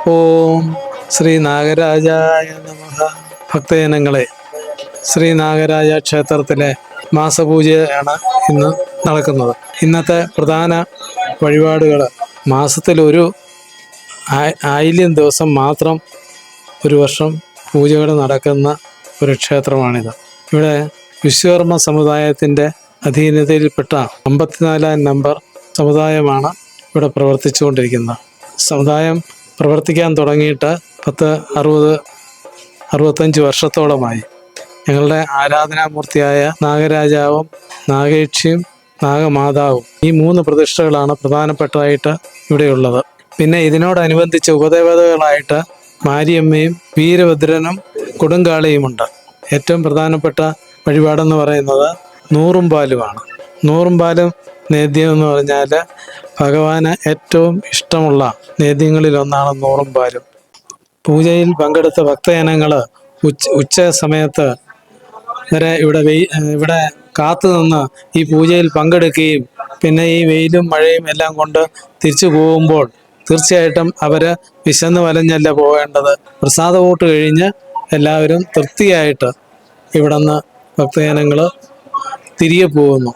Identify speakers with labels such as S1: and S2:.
S1: ഓം ശ്രീ നാഗരാജായ നമഃ. ഭക്തജനങ്ങളെ, ശ്രീ നാഗരാജ ക്ഷേത്രത്തിലെ മാസപൂജയാണ് ഇന്ന് നടക്കുന്നത്. ഇന്നത്തെ പ്രധാന വഴിപാടുകൾ, മാസത്തിലൊരു ആയില്യം ദിവസം മാത്രം ഒരു വർഷം പൂജകൾ നടക്കുന്ന ഒരു ക്ഷേത്രമാണിത്. ഇവിടെ വിശ്വകർമ്മ സമുദായത്തിൻ്റെ അധീനതയിൽപ്പെട്ട 54-ാം നമ്പർ സമുദായമാണ് ഇവിടെ പ്രവർത്തിച്ചുകൊണ്ടിരിക്കുന്നത്. സമുദായം പ്രവർത്തിക്കാൻ തുടങ്ങിയിട്ട് 65 വർഷത്തോളമായി. ഞങ്ങളുടെ ആരാധനാമൂർത്തിയായ നാഗരാജാവും നാഗേക്ഷിയും നാഗമാതാവും ഈ 3 പ്രതിഷ്ഠകളാണ് പ്രധാനപ്പെട്ടതായിട്ട് ഇവിടെയുള്ളത്. പിന്നെ ഇതിനോടനുബന്ധിച്ച് ഉപദേവതകളായിട്ട് മാരിയമ്മയും വീരഭദ്രനും കൊടുങ്കാളിയുമുണ്ട്. ഏറ്റവും പ്രധാനപ്പെട്ട വഴിപാടെന്ന് പറയുന്നത് നൂറും പാലുമാണ്. നൂറും പാലും നേദ്യം എന്ന് പറഞ്ഞാൽ ഭഗവാന് ഏറ്റവും ഇഷ്ടമുള്ള നേദ്യങ്ങളിലൊന്നാണ് നൂറും പാലും. പൂജയിൽ പങ്കെടുത്ത ഭക്തജനങ്ങൾ ഉച്ച സമയത്ത് വരെ ഇവിടെ കാത്തു നിന്ന് ഈ പൂജയിൽ പങ്കെടുക്കുകയും പിന്നെ ഈ വെയിലും മഴയും എല്ലാം കൊണ്ട് തിരിച്ചു പോകുമ്പോൾ തീർച്ചയായിട്ടും അവർ വിശന്ന് വലഞ്ഞല്ല പോകേണ്ടത്. പ്രസാദമൂട്ട് കഴിഞ്ഞ് എല്ലാവരും തൃപ്തിയായിട്ട് ഇവിടെ നിന്ന് ഭക്തജനങ്ങൾ തിരികെ പോകുന്നു.